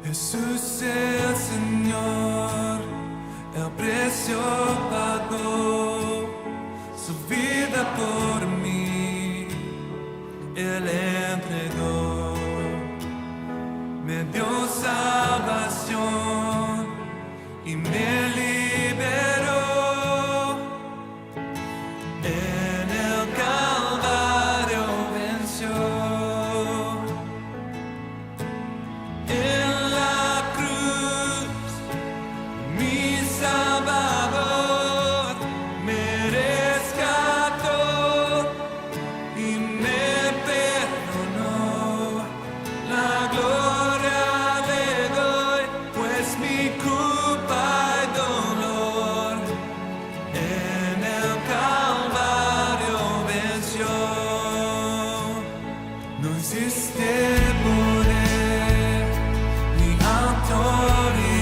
Jesús el Señor, el precio pagó su vida por mí, Él entregó, me dio salvación y me liberó. En el Calvario venció. En la cruz, mi Salvador me rescató y me perdonó. La gloria le doy, pues mi culpa y dolor en el Calvario venció. No existe poder ni autoridad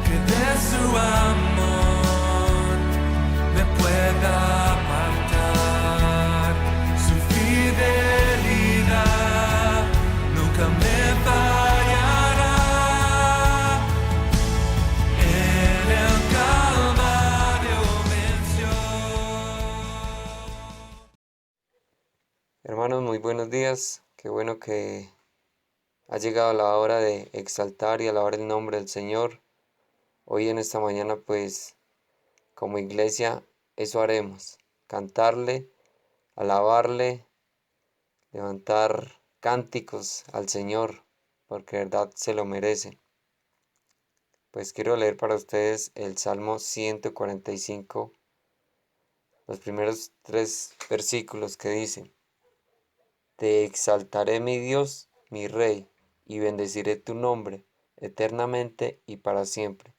que de su amor me pueda apartar. Su fidelidad nunca me fallará. En el Calvario venció. Hermanos, muy buenos días. Qué bueno que ha llegado la hora de exaltar y alabar el nombre del Señor. Hoy en esta mañana, pues, como iglesia, eso haremos. Cantarle, alabarle, levantar cánticos al Señor, porque de verdad se lo merece. Pues quiero leer para ustedes el Salmo 145, los primeros 3 versículos que dicen: Te exaltaré, mi Dios, mi Rey, y bendeciré tu nombre eternamente y para siempre.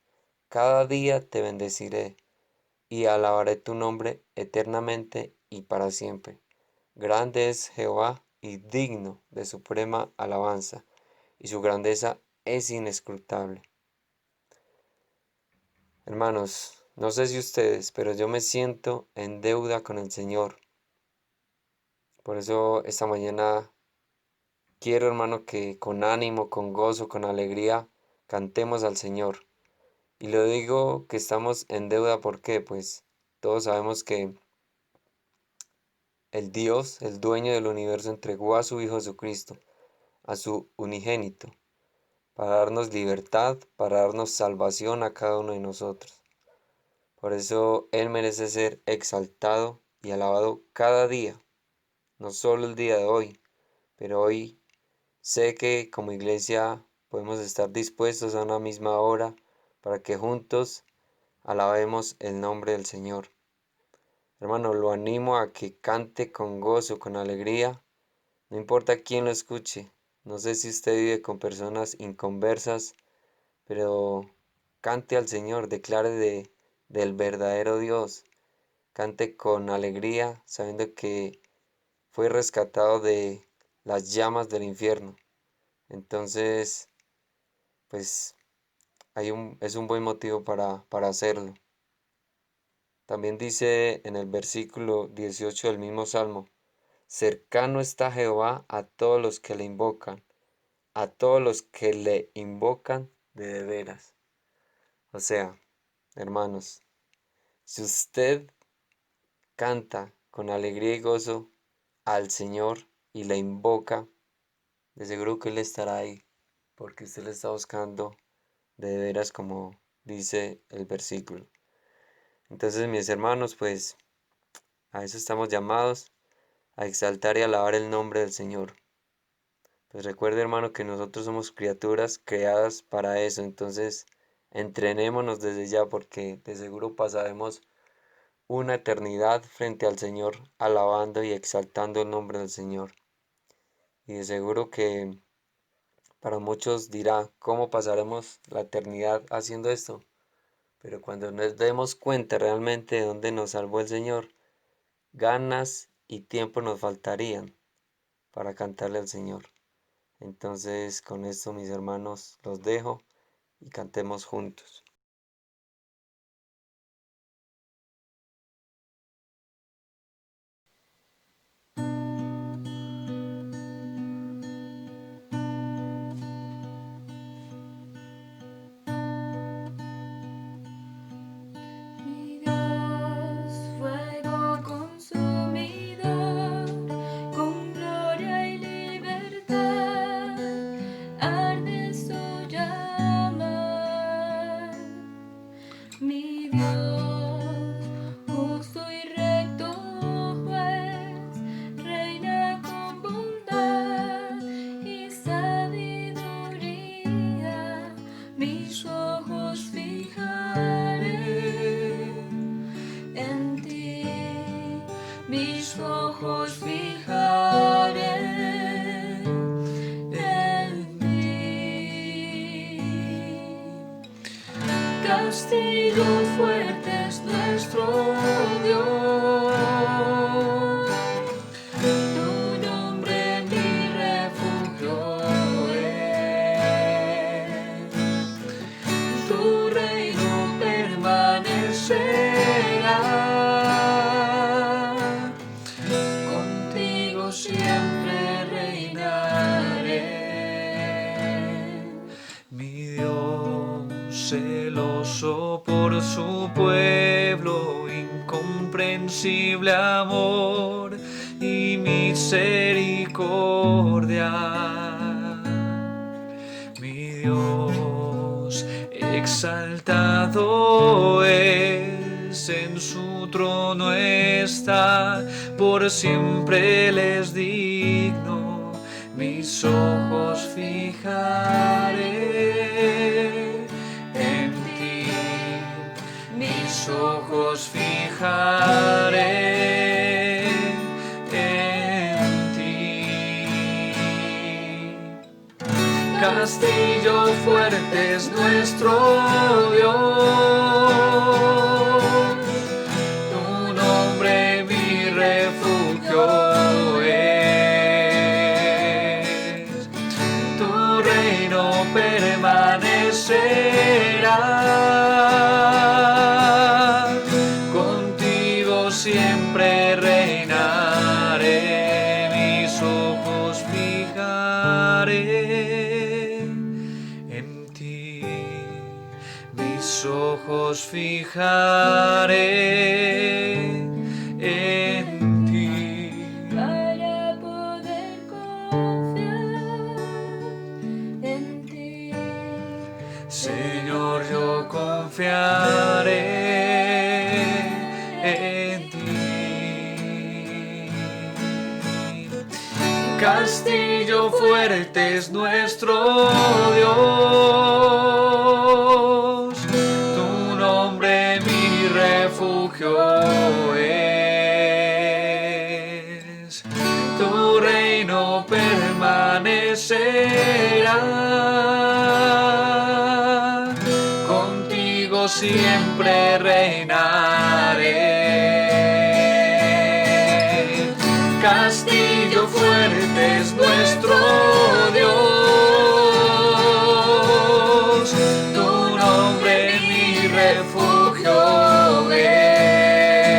Cada día te bendeciré y alabaré tu nombre eternamente y para siempre. Grande es Jehová y digno de suprema alabanza, y su grandeza es inescrutable. Hermanos, no sé si ustedes, pero yo me siento en deuda con el Señor. Por eso esta mañana quiero, hermano, que con ánimo, con gozo, con alegría, cantemos al Señor. Y lo digo que estamos en deuda porque, pues, todos sabemos que el Dios, el dueño del universo, entregó a su Hijo Jesucristo, a su unigénito, para darnos libertad, para darnos salvación a cada uno de nosotros. Por eso Él merece ser exaltado y alabado cada día, no solo el día de hoy, pero hoy sé que como iglesia podemos estar dispuestos a una misma hora para que juntos alabemos el nombre del Señor. Hermano, lo animo a que cante con gozo, con alegría, no importa quién lo escuche. No sé si usted vive con personas inconversas, pero cante al Señor, declare del verdadero Dios, cante con alegría, sabiendo que fue rescatado de las llamas del infierno. Entonces, pues es un buen motivo para hacerlo. También dice en el versículo 18 del mismo Salmo: Cercano está Jehová a todos los que le invocan, a todos los que le invocan de veras. O sea, hermanos, si usted canta con alegría y gozo al Señor y le invoca, de seguro que Él estará ahí, porque usted le está buscando de veras, como dice el versículo. Entonces, mis hermanos, pues a eso estamos llamados, a exaltar y alabar el nombre del Señor. Pues recuerde, hermano, que nosotros somos criaturas creadas para eso. Entonces, entrenémonos desde ya, porque de seguro pasaremos una eternidad frente al Señor, alabando y exaltando el nombre del Señor. Y de seguro que para muchos dirá: ¿cómo pasaremos la eternidad haciendo esto? Pero cuando nos demos cuenta realmente de dónde nos salvó el Señor, ganas y tiempo nos faltarían para cantarle al Señor. Entonces, con esto, mis hermanos, los dejo y cantemos juntos. castillo fuerte es nuestro Dios. Tu nombre mi refugio es. Tu reino permanecerá. Contigo siempre reinaré. Mi Dios celoso por su pueblo, incomprensible amor y misericordia. Mi Dios exaltado es, en su trono está, por siempre Él es digno. Mis ojos fijaré en ti, mis ojos fijaré en ti. Castillo fuerte es nuestro Dios, tu nombre mi refugio es. Tu reino permanecerá. Contigo siempre reinaré. Mis ojos fijaré en ti. Mis ojos fijaré en ti. Para poder confiar en ti. Señor, yo confiaré en ti. Castillo fuerte es nuestro Dios, tu nombre mi refugio es. Tu reino permanecerá. Contigo siempre reinaré. Castillo fuerte es nuestro Dios, tu nombre mi refugio es.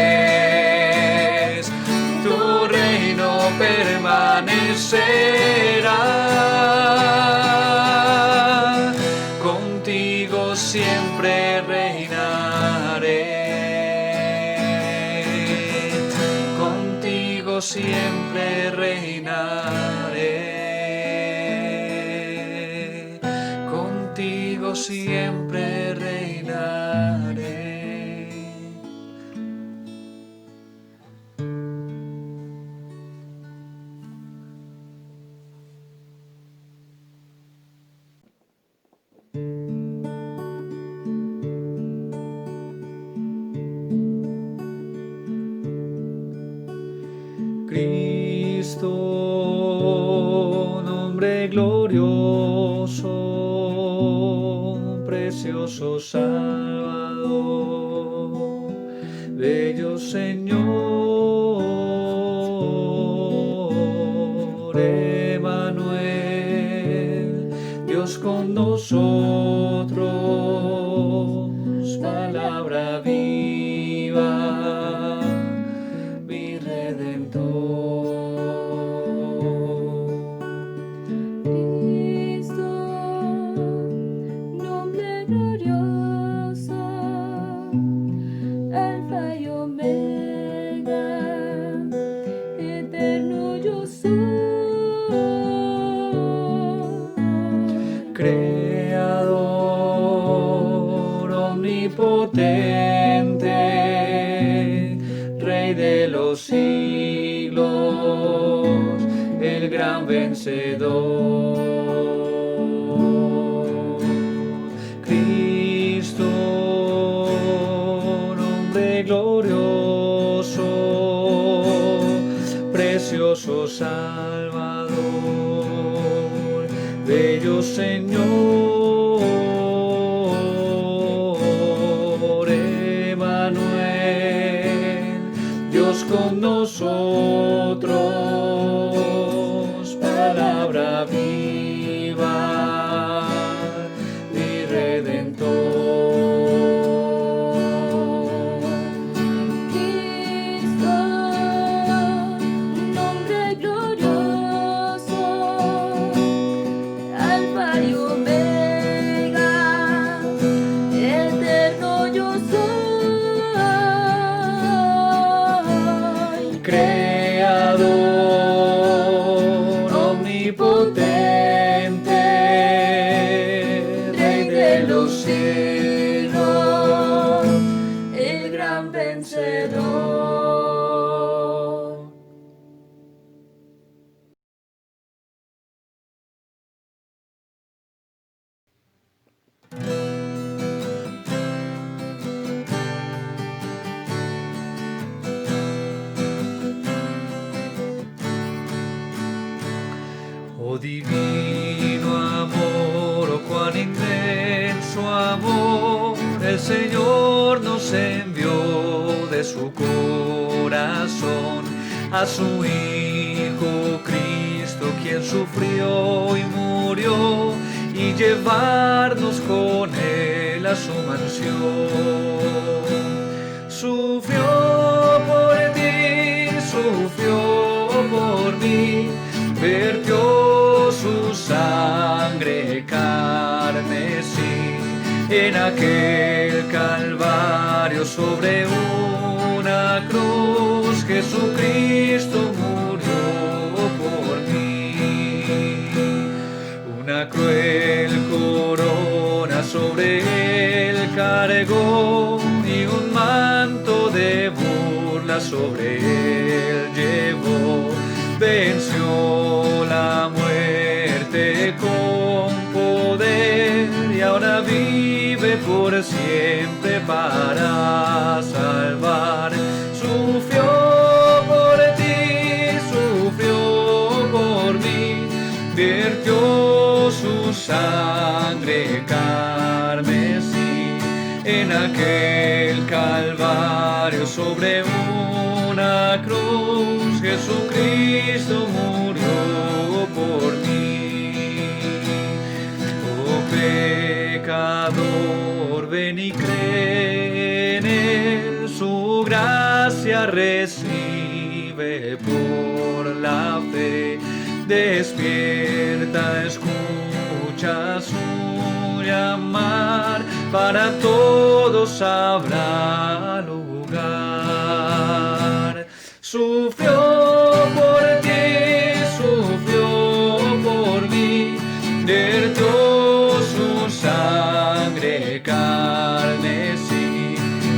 Tu reino permanecerá. Contigo siempre reinaré. Contigo siempre reinaré. Contigo siempre reinaré. Cristo, nombre glorioso, precioso Salvador, bello Señor, Emmanuel, Dios con nosotros, palabra viva, mi Redentor. Cristo, nombre glorioso, Alfa y Omega, eterno yo soy. Creador omnipotente, Rey de los siglos, el gran vencedor. Cristo, nombre glorioso, precioso Salvador, bello Señor, nosotros, palabra viva, mi Redentor. Cristo, nombre glorioso, Alfa y Omega, eterno yo soy. Creador omnipotente, Rey de los siglos, el gran vencedor. Oh divino amor, oh cuán inmenso amor, el Señor nos envió de su corazón a su Hijo Cristo, quien sufrió y murió, y llevarnos con él a su mansión. Sufrió por ti, sufrió por mí, vertió su sangre carmesí en aquel Calvario sobre una cruz. Jesucristo murió por mí. Una cruel corona sobre él cargó y un manto de burla sobre él llevó. Venció la muerte con poder y ahora vive por siempre para salvar. Sufrió por ti, sufrió por mí, vertió su sangre carmesí en aquel Calvario sobre una cruz. Jesucristo murió por mí. Oh pecador, ven y cree en él, su gracia recibe por la fe. Despierta, escucha su llamar, para todos habrá lugar. Sufrió por ti, sufrió por mí, vertió su sangre carmesí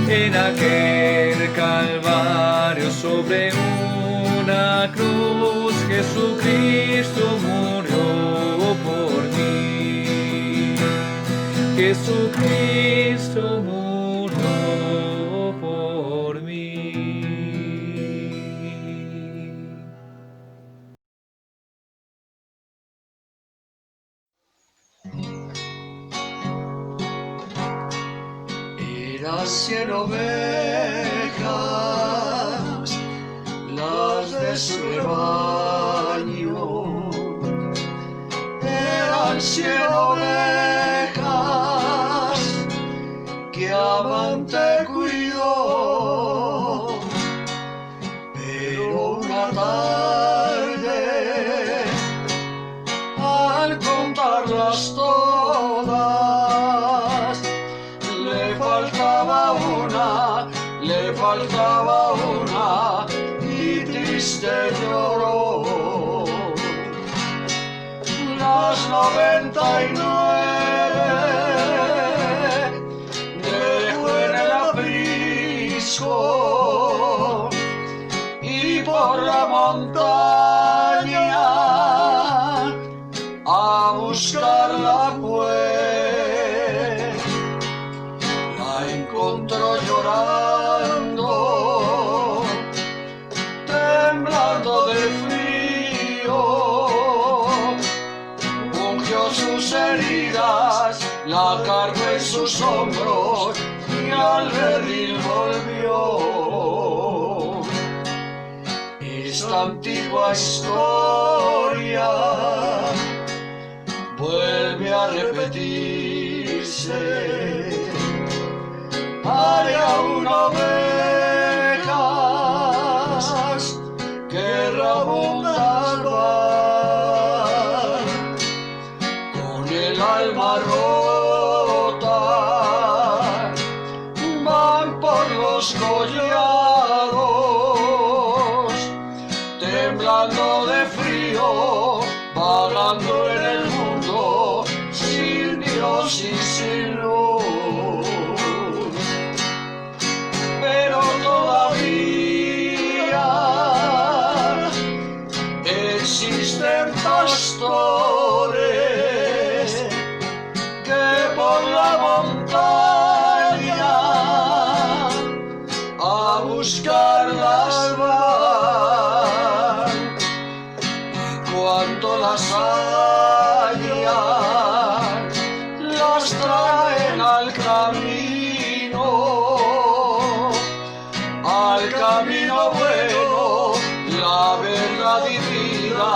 en aquel Calvario sobre una cruz. Jesucristo murió por mí. Jesucristo murió por mí. Eran 100 ovejas, las de su rebaño. Eran 100 ovejas que amante cuidó, pero una tarde, al contarlas todas, le faltaba una y triste lloró. Las 99 dejó en el aprisco y por la montaña a buscarla fue. La encontró llorando, temblando de frío, ungió sus heridas, la cargó en sus hombros y al redil volvió. esta antigua historia vuelve a repetirse. Hay aún ovejas que rabundas van con el alma rota, van por los collados, temblando de frío, vagando en el mundo, sin Dios y sin luz. Pero todavía existen pastores que por la montaña a buscarlas van, y cuando las hallan las traen al camino bueno, la verdad y vida,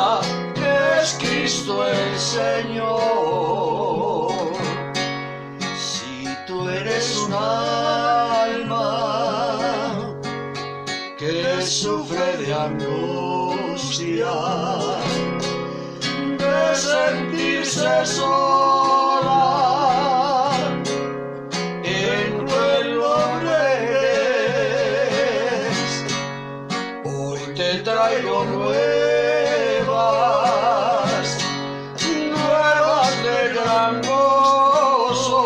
que es Cristo el Señor. Si tú eres un alma que sufre de angustia, de sentirse sola, en cruel doblez, hoy te traigo nuevas de gran gozo.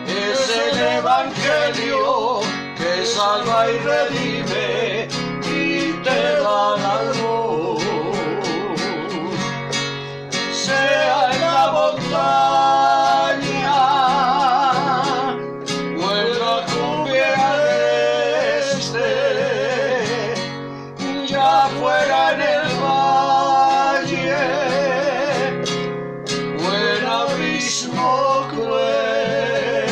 Es el Evangelio que salva y redime y te da la luz. Sea en la montaña o en la cumbia este, ya fuera en el valle o en abismo cruel,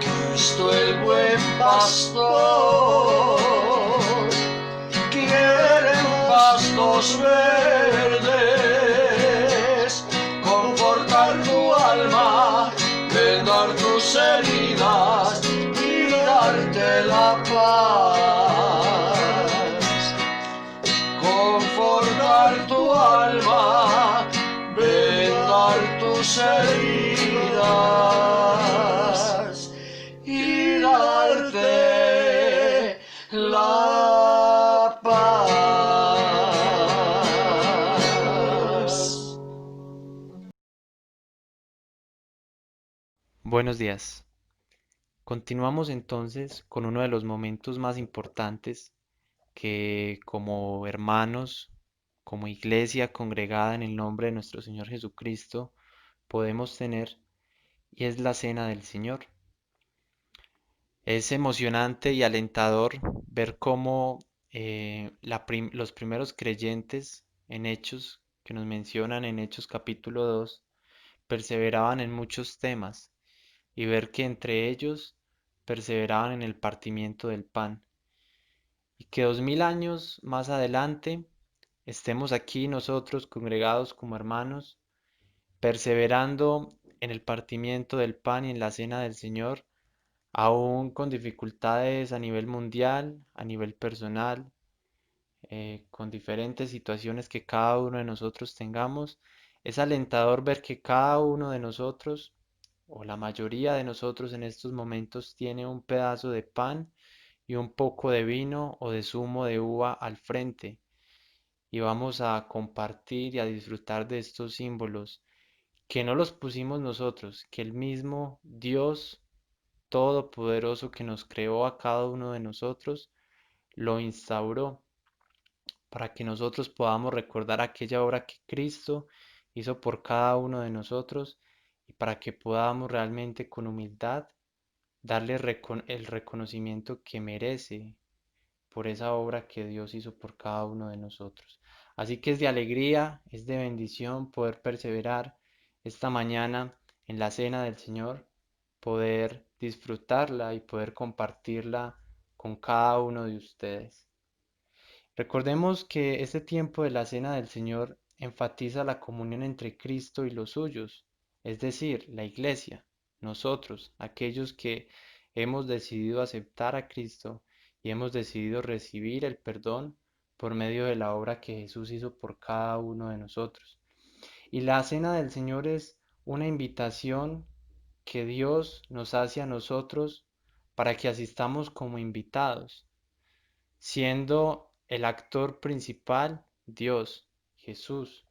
Cristo el buen pastor quiere pastos verdes, confortar tu alma, vendar tus heridas y darte la paz. Confortar tu alma, vendar tus heridas y darte la paz. Buenos días. Continuamos entonces con uno de los momentos más importantes que como hermanos, como iglesia congregada en el nombre de nuestro Señor Jesucristo, podemos tener, y es la Cena del Señor. Es emocionante y alentador ver cómo los primeros creyentes en Hechos, que nos mencionan en Hechos capítulo 2, perseveraban en muchos temas, y ver que entre ellos perseveraban en el partimiento del pan, y que 2000 años más adelante estemos aquí nosotros congregados como hermanos, perseverando en el partimiento del pan y en la cena del Señor, aún con dificultades a nivel mundial, a nivel personal, con diferentes situaciones que cada uno de nosotros tengamos. Es alentador ver que cada uno de nosotros, o la mayoría de nosotros en estos momentos, tiene un pedazo de pan y un poco de vino o de zumo de uva al frente, y vamos a compartir y a disfrutar de estos símbolos que no los pusimos nosotros, que el mismo Dios Todopoderoso que nos creó a cada uno de nosotros lo instauró para que nosotros podamos recordar aquella obra que Cristo hizo por cada uno de nosotros, y para que podamos realmente con humildad darle el reconocimiento que merece por esa obra que Dios hizo por cada uno de nosotros. Así que es de alegría, es de bendición poder perseverar esta mañana en la cena del Señor, poder disfrutarla y poder compartirla con cada uno de ustedes. Recordemos que este tiempo de la Cena del Señor enfatiza la comunión entre Cristo y los suyos, es decir, la Iglesia, nosotros, aquellos que hemos decidido aceptar a Cristo y hemos decidido recibir el perdón por medio de la obra que Jesús hizo por cada uno de nosotros. Y la Cena del Señor es una invitación que Dios nos hace a nosotros para que asistamos como invitados, siendo el actor principal Dios, Jesús,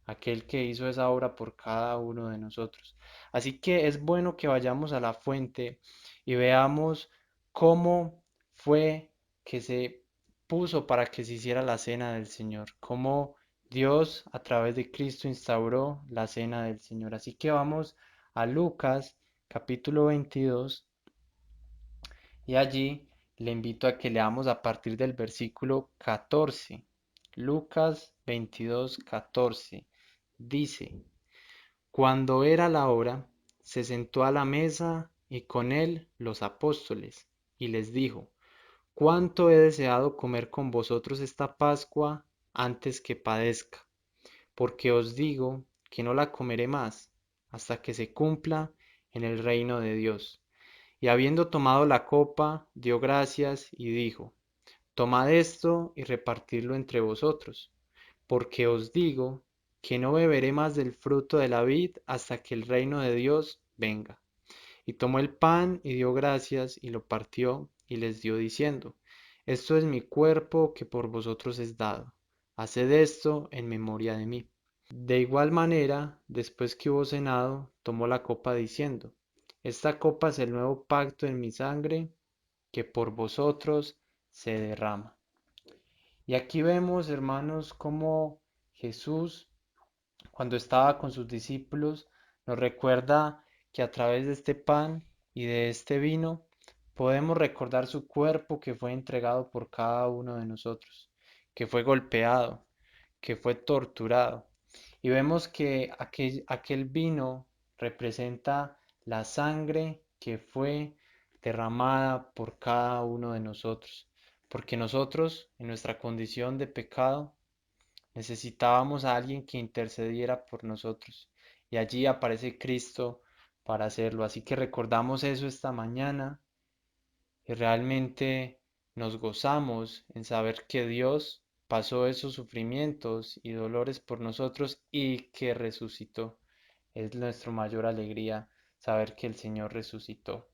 aquel que hizo esa obra por cada uno de nosotros. Así que es bueno que vayamos a la fuente y veamos cómo fue que se puso para que se hiciera la cena del Señor, cómo Dios a través de Cristo instauró la cena del Señor. Así que vamos a Lucas capítulo 22 y allí le invito a que leamos a partir del versículo 14. Lucas 22, 14. Dice: Cuando era la hora, se sentó a la mesa y con él los apóstoles, y les dijo: Cuánto he deseado comer con vosotros esta Pascua antes que padezca, porque os digo que no la comeré más, hasta que se cumpla en el reino de Dios. Y habiendo tomado la copa, dio gracias y dijo: Tomad esto y repartidlo entre vosotros, porque os digo que no beberé más del fruto de la vid hasta que el reino de Dios venga. Y tomó el pan y dio gracias y lo partió y les dio diciendo: Esto es mi cuerpo que por vosotros es dado. Haced esto en memoria de mí. De igual manera, después que hubo cenado, tomó la copa diciendo: Esta copa es el nuevo pacto en mi sangre, que por vosotros se derrama. Y aquí vemos, hermanos, cómo Jesús, cuando estaba con sus discípulos, nos recuerda que a través de este pan y de este vino podemos recordar su cuerpo que fue entregado por cada uno de nosotros, que fue golpeado, que fue torturado. Y vemos que aquel vino representa la sangre que fue derramada por cada uno de nosotros, porque nosotros, en nuestra condición de pecado, necesitábamos a alguien que intercediera por nosotros. Y allí aparece Cristo para hacerlo. Así que recordamos eso esta mañana y realmente nos gozamos en saber que Dios pasó esos sufrimientos y dolores por nosotros y que resucitó. Es nuestra mayor alegría saber que el Señor resucitó.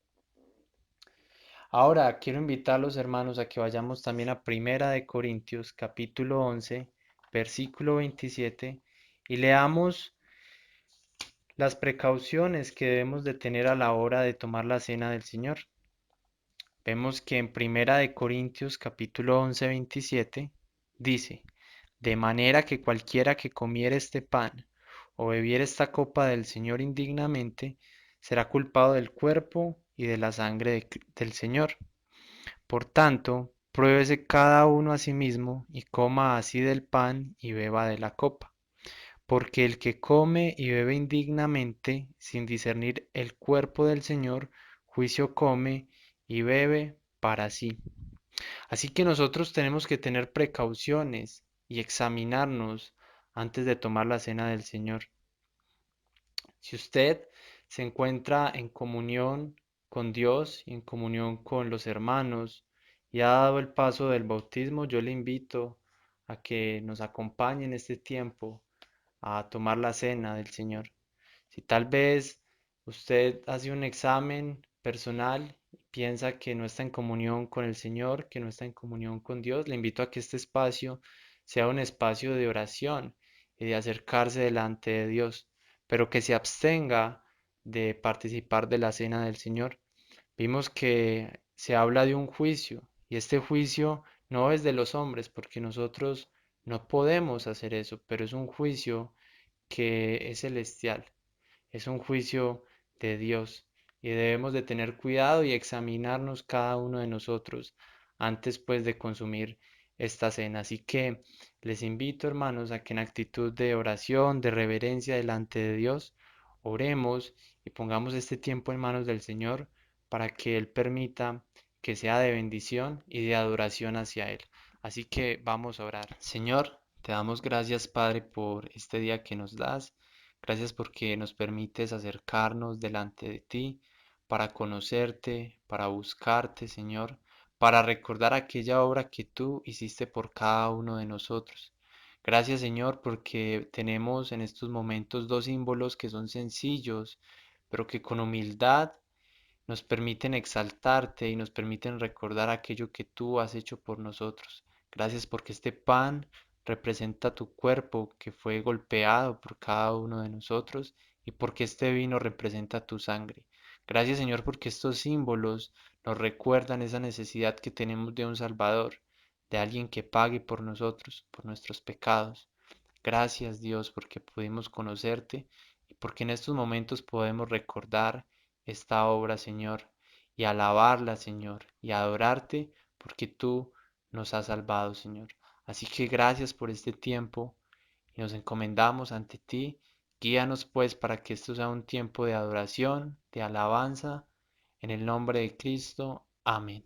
Ahora quiero invitar a los hermanos a que vayamos también a Primera de Corintios capítulo 11 versículo 27 y leamos las precauciones que debemos de tener a la hora de tomar la cena del Señor. Vemos que en Primera de Corintios capítulo 11 27 dice: De manera que cualquiera que comiere este pan o bebiere esta copa del Señor indignamente, será culpado del cuerpo y de la sangre del Señor. Por tanto, pruébese cada uno a sí mismo y coma así del pan y beba de la copa. Porque el que come y bebe indignamente, sin discernir el cuerpo del Señor, juicio come y bebe para sí. Así que nosotros tenemos que tener precauciones y examinarnos antes de tomar la cena del Señor. Si usted se encuentra en comunión con Dios y en comunión con los hermanos y ha dado el paso del bautismo, yo le invito a que nos acompañe en este tiempo a tomar la cena del Señor. Si tal vez usted hace un examen personal y piensa que no está en comunión con el Señor, que no está en comunión con Dios, le invito a que este espacio sea un espacio de oración y de acercarse delante de Dios, pero que se abstenga de participar de la cena del Señor. Vimos que se habla de un juicio y este juicio no es de los hombres porque nosotros no podemos hacer eso, pero es un juicio que es celestial, es un juicio de Dios y debemos de tener cuidado y examinarnos cada uno de nosotros antes pues de consumir esta cena. Así que les invito, hermanos, a que en actitud de oración, de reverencia delante de Dios, oremos y pongamos este tiempo en manos del Señor para que Él permita que sea de bendición y de adoración hacia Él. Así que vamos a orar. Señor, te damos gracias, Padre, por este día que nos das. Gracias porque nos permites acercarnos delante de ti para conocerte, para buscarte, Señor, para recordar aquella obra que tú hiciste por cada uno de nosotros. Gracias, Señor, porque tenemos en estos momentos dos símbolos que son sencillos, pero que con humildad nos permiten exaltarte y nos permiten recordar aquello que tú has hecho por nosotros. Gracias porque este pan representa tu cuerpo que fue golpeado por cada uno de nosotros y porque este vino representa tu sangre. Gracias, Señor, porque estos símbolos nos recuerdan esa necesidad que tenemos de un Salvador, de alguien que pague por nosotros, por nuestros pecados. Gracias, Dios, porque pudimos conocerte y porque en estos momentos podemos recordar esta obra, Señor, y alabarla, Señor, y adorarte porque tú nos has salvado, Señor. Así que gracias por este tiempo y nos encomendamos ante ti. Guíanos pues para que esto sea un tiempo de adoración, de alabanza, en el nombre de Cristo. Amén.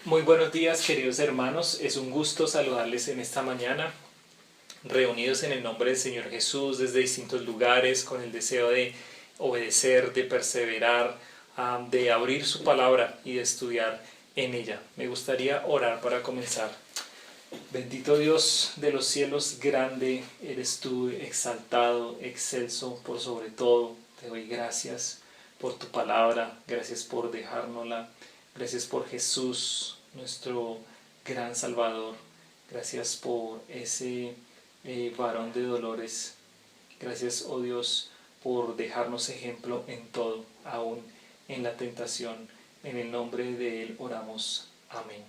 Muy buenos días, queridos hermanos. Es un gusto saludarles en esta mañana, reunidos en el nombre del Señor Jesús desde distintos lugares, con el deseo de obedecer, de perseverar, de abrir su palabra y de estudiar en ella. Me gustaría orar para comenzar. Bendito Dios de los cielos, grande eres tú, exaltado, excelso por sobre todo. Te doy gracias por tu palabra, gracias por dejárnosla, gracias por Jesús, nuestro gran Salvador. Gracias por ese varón de dolores. Gracias, oh Dios, por dejarnos ejemplo en todo, aún en la tentación. En el nombre de Él oramos. Amén.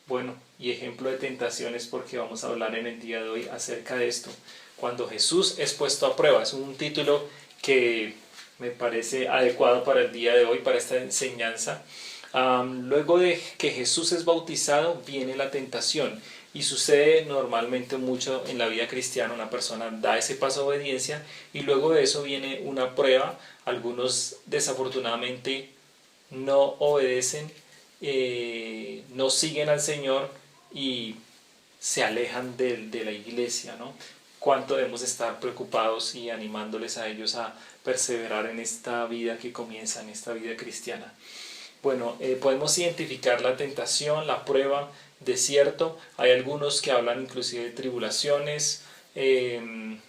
Bueno, y ejemplo de tentaciones, porque vamos a hablar en el día de hoy acerca de esto. Cuando Jesús es puesto a prueba. Es un título que me parece adecuado para el día de hoy, para esta enseñanza. Luego de que Jesús es bautizado, viene la tentación. Y sucede normalmente mucho en la vida cristiana. Una persona da ese paso de obediencia y luego de eso viene una prueba. Algunos desafortunadamente no obedecen, no siguen al Señor y se alejan de la iglesia, ¿no? Cuánto debemos estar preocupados y animándoles a ellos a perseverar en esta vida que comienza, en esta vida cristiana. Bueno, podemos identificar la tentación, la prueba, desierto. Hay algunos que hablan inclusive de tribulaciones. Y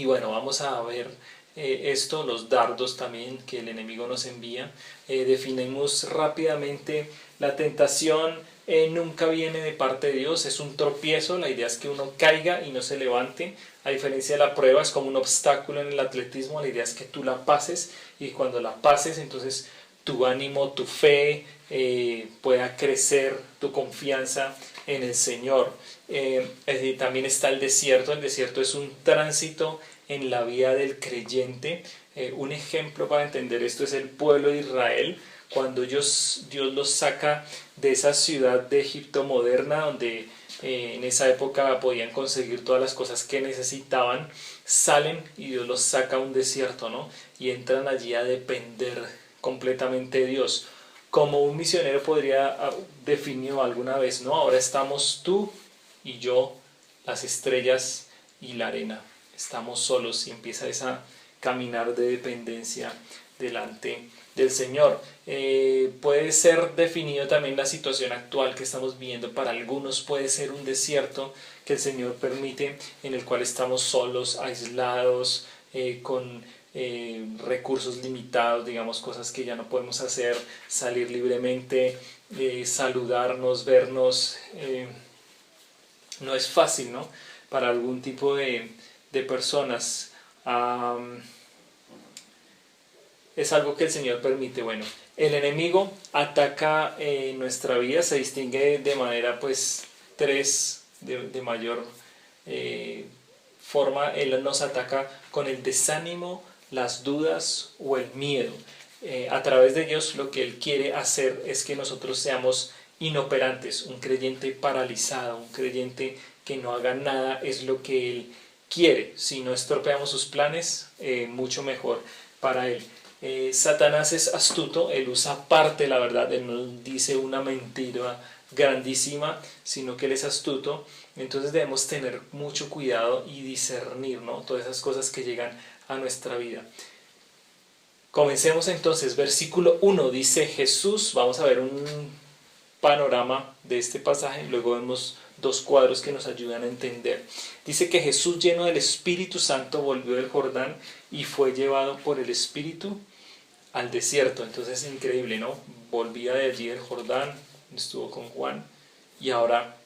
bueno, vamos a ver esto, los dardos también que el enemigo nos envía. Definimos rápidamente la tentación. Nunca viene de parte de Dios, es un tropiezo. La idea es que uno caiga y no se levante. A diferencia de la prueba, es como un obstáculo en el atletismo. La idea es que tú la pases y cuando la pases, entonces tu ánimo, tu fe pueda crecer, tu confianza en el Señor. También está el desierto. El desierto es un tránsito en la vida del creyente. Un ejemplo para entender esto es el pueblo de Israel. Cuando Dios los saca de esa ciudad de Egipto moderna, donde en esa época podían conseguir todas las cosas que necesitaban, salen y Dios los saca a un desierto, ¿no? Y entran allí a depender completamente de Dios. Como un misionero podría definir alguna vez, ¿no? Ahora estamos tú y yo, las estrellas y la arena. Estamos solos y empieza esa caminar de dependencia delante del Señor. Puede ser definido también la situación actual que estamos viviendo. Para algunos puede ser un desierto que el Señor permite, en el cual estamos solos, aislados, con recursos limitados, digamos, cosas que ya no podemos hacer, salir libremente, saludarnos, vernos. No es fácil, ¿no? Para algún tipo de personas. Es algo que el Señor permite. Bueno, el enemigo ataca nuestra vida, se distingue de manera, pues, de mayor forma. Él nos ataca con el desánimo, las dudas o el miedo. A través de Dios lo que Él quiere hacer es que nosotros seamos inoperantes. Un creyente paralizado, un creyente que no haga nada es lo que Él quiere. Si no estropeamos sus planes, mucho mejor para Él. Satanás es astuto. Él usa parte de la verdad. Él no dice una mentira grandísima, sino que Él es astuto. Entonces debemos tener mucho cuidado y discernir, ¿no? Todas esas cosas que llegan a nuestra vida. Comencemos entonces. Versículo 1 dice Jesús. Vamos a ver un panorama de este pasaje. Luego vemos dos cuadros que nos ayudan a entender. Dice que Jesús, lleno del Espíritu Santo, volvió del Jordán y fue llevado por el Espíritu al desierto. Entonces es increíble, ¿no? Volvía de allí del Jordán, estuvo con Juan y ahora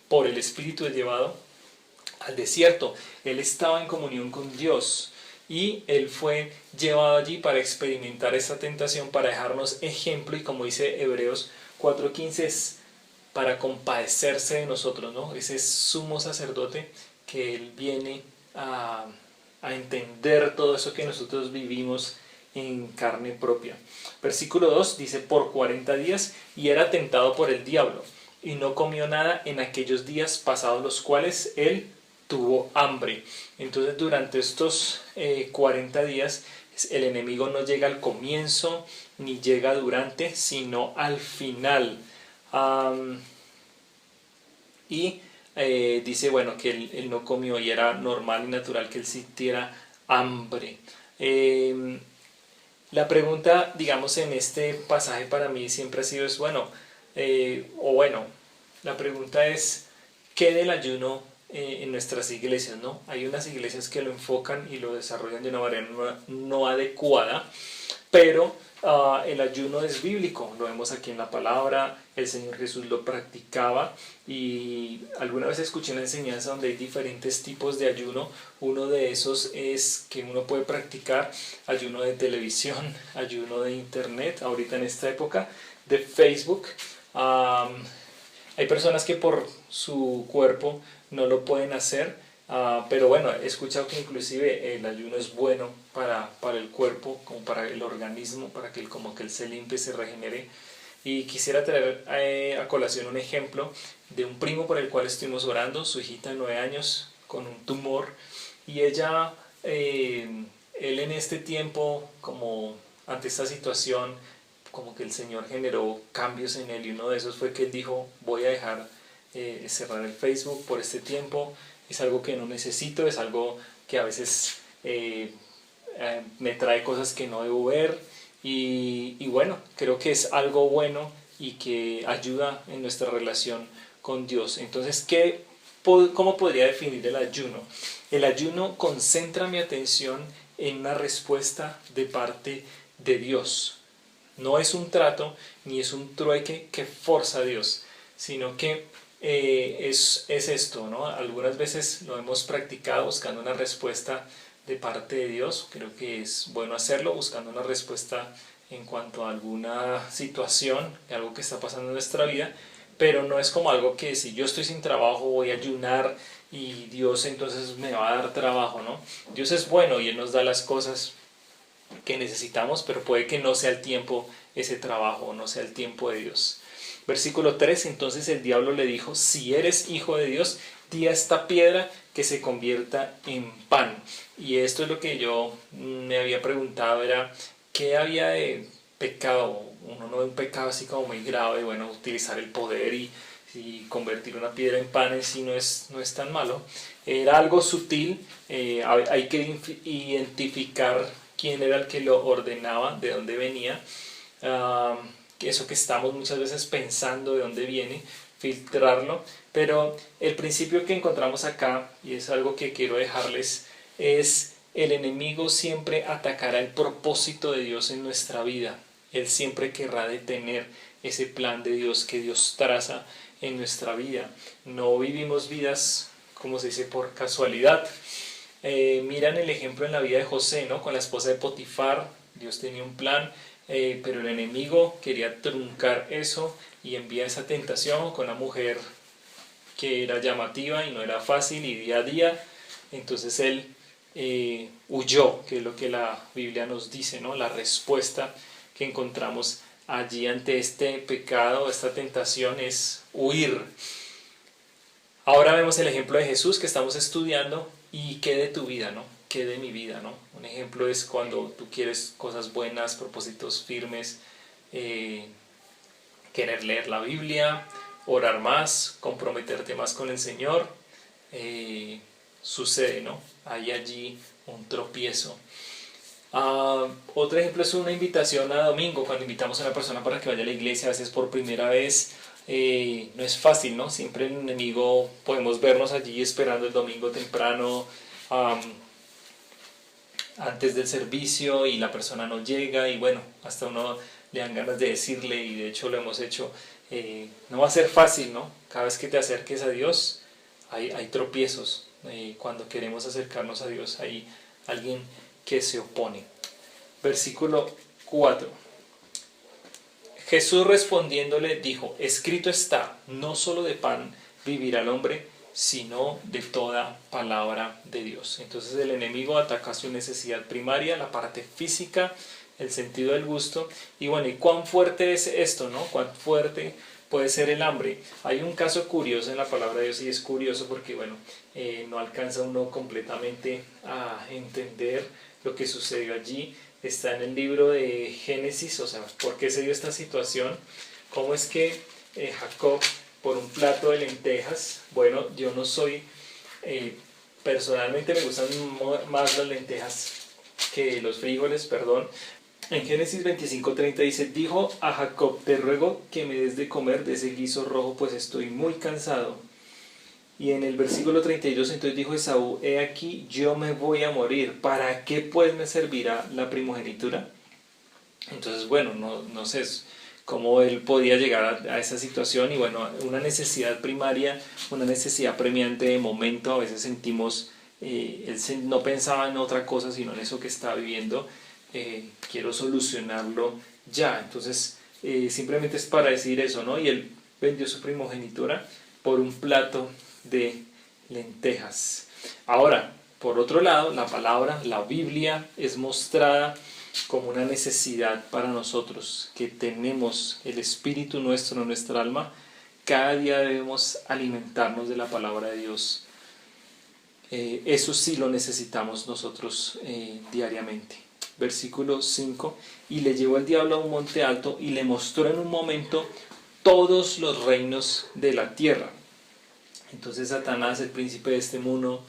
por el Espíritu es llevado al desierto. Él estaba en comunión con Dios y Él fue llevado allí para experimentar esta tentación, para dejarnos ejemplo, y como dice Hebreos 4:15, es para compadecerse de nosotros, ¿no? Ese sumo sacerdote que Él viene a entender todo eso que nosotros vivimos en carne propia. Versículo 2 dice, por 40 días y era tentado por el diablo, y no comió nada en aquellos días pasados los cuales Él tuvo hambre. Entonces durante estos 40 días el enemigo no llega al comienzo ni llega durante, sino al final. Dice, bueno, que él no comió y era normal y natural que él sintiera hambre. La pregunta, digamos, en este pasaje para mí siempre ha sido, la pregunta es, ¿qué del ayuno en nuestras iglesias, ¿no? Hay unas iglesias que lo enfocan y lo desarrollan de una manera no adecuada, pero el ayuno es bíblico, lo vemos aquí en la palabra, el Señor Jesús lo practicaba y alguna vez escuché una enseñanza donde hay diferentes tipos de ayuno. Uno de esos es que uno puede practicar ayuno de televisión, ayuno de internet, ahorita en esta época, de Facebook. Hay personas que por su cuerpo no lo pueden hacer, pero bueno, he escuchado que inclusive el ayuno es bueno para el cuerpo, como para el organismo, para que como que él se limpie, se regenere. Y quisiera traer a colación un ejemplo de un primo por el cual estuvimos orando, su hijita de 9 años con un tumor, y ella, él en este tiempo, como ante esta situación, como que el Señor generó cambios en él, y uno de esos fue que él dijo: voy a dejar cerrar el Facebook por este tiempo, es algo que no necesito, es algo que a veces me trae cosas que no debo ver, y bueno, creo que es algo bueno y que ayuda en nuestra relación con Dios. Entonces, ¿cómo podría definir el ayuno? El ayuno concentra mi atención en una respuesta de parte de Dios. No es un trato ni es un trueque que forza a Dios, sino que es esto, ¿no? Algunas veces lo hemos practicado buscando una respuesta de parte de Dios. Creo que es bueno hacerlo buscando una respuesta en cuanto a alguna situación, algo que está pasando en nuestra vida, pero no es como algo que si yo estoy sin trabajo voy a ayunar y Dios entonces me va a dar trabajo, ¿no? Dios es bueno y Él nos da las cosas que necesitamos, pero puede que no sea el tiempo ese trabajo, no sea el tiempo de Dios. Versículo 3, entonces el diablo le dijo: si eres hijo de Dios, di a esta piedra que se convierta en pan. Y esto es lo que yo me había preguntado, era ¿qué había de pecado? Uno no ve un pecado así como muy grave, bueno, utilizar el poder y convertir una piedra en pan en sí no es tan malo. Era algo sutil, hay que identificar quién era el que lo ordenaba, de dónde venía. Eso que estamos muchas veces pensando de dónde viene, filtrarlo, pero el principio que encontramos acá, y es algo que quiero dejarles, es: el enemigo siempre atacará el propósito de Dios en nuestra vida. Él siempre querrá detener ese plan de Dios que Dios traza en nuestra vida. No vivimos vidas, como se dice, por casualidad. Miran el ejemplo en la vida de José, ¿no? Con la esposa de Potifar, Dios tenía un plan, pero el enemigo quería truncar eso y envía esa tentación con una mujer que era llamativa y no era fácil, y día a día, entonces él huyó, que es lo que la Biblia nos dice, ¿no? La respuesta que encontramos allí ante este pecado, esta tentación, es huir. Ahora vemos el ejemplo de Jesús que estamos estudiando, y qué de tu vida, ¿no? ¿Qué de mi vida, no? Un ejemplo es cuando tú quieres cosas buenas, propósitos firmes, querer leer la Biblia, orar más, comprometerte más con el Señor, sucede, ¿no? Hay allí un tropiezo. Otro ejemplo es una invitación a domingo, cuando invitamos a una persona para que vaya a la iglesia, a veces por primera vez. No es fácil, ¿no? Siempre el enemigo, podemos vernos allí esperando el domingo temprano, antes del servicio, y la persona no llega, y bueno, hasta uno le dan ganas de decirle, y de hecho lo hemos hecho. No va a ser fácil, ¿no? Cada vez que te acerques a Dios hay tropiezos. Cuando queremos acercarnos a Dios hay alguien que se opone. Versículo 4. Jesús respondiéndole dijo: escrito está, no solo de pan vivirá el hombre, sino de toda palabra de Dios. Entonces el enemigo ataca su necesidad primaria, la parte física, el sentido del gusto. Y bueno, ¿y cuán fuerte es esto, no? ¿Cuán fuerte puede ser el hambre? Hay un caso curioso en la palabra de Dios, y es curioso porque bueno, no alcanza uno completamente a entender lo que sucedió allí. Está en el libro de Génesis, o sea, ¿por qué se dio esta situación? ¿Cómo es que Jacob, por un plato de lentejas, bueno, yo no soy, personalmente me gustan más las lentejas que los frijoles, perdón. En Génesis 25:30 dice: dijo a Jacob: te ruego que me des de comer de ese guiso rojo, pues estoy muy cansado. Y en el versículo 32 entonces dijo Esaú: he aquí, yo me voy a morir, ¿para qué pues me servirá la primogenitura? Entonces, bueno, no sé cómo él podía llegar a esa situación y bueno, una necesidad primaria, una necesidad premiante de momento, a veces sentimos, él no pensaba en otra cosa sino en eso que estaba viviendo, quiero solucionarlo ya. Entonces, simplemente es para decir eso, ¿no? Y él vendió su primogenitura por un plato de lentejas. Ahora, por otro lado, la palabra, la Biblia, es mostrada como una necesidad para nosotros, que tenemos el espíritu nuestro, nuestra alma. Cada día debemos alimentarnos de la palabra de Dios. Eso sí lo necesitamos nosotros diariamente. Versículo 5, y le llevó el diablo a un monte alto y le mostró en un momento todos los reinos de la tierra. Entonces Satanás, el príncipe de este mundo,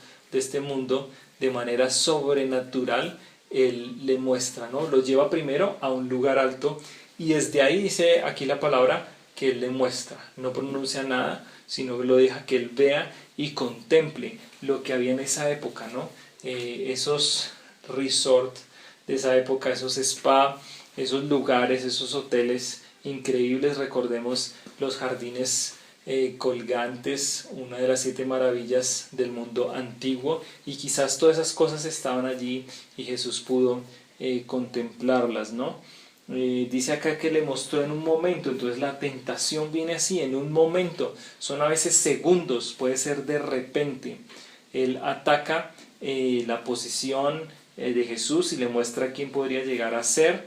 de manera sobrenatural, él le muestra, ¿no? Lo lleva primero a un lugar alto y desde ahí dice aquí la palabra que él le muestra, no pronuncia nada, sino que lo deja que él vea y contemple lo que había en esa época, ¿no? Esos resorts de esa época, esos spa, esos lugares, esos hoteles increíbles. Recordemos los jardines colgantes, una de las 7 maravillas del mundo antiguo, y quizás todas esas cosas estaban allí y Jesús pudo contemplarlas, ¿no? Dice acá que le mostró en un momento. Entonces la tentación viene así, en un momento, son a veces segundos, puede ser de repente. Él ataca la posición de Jesús y le muestra quién podría llegar a ser.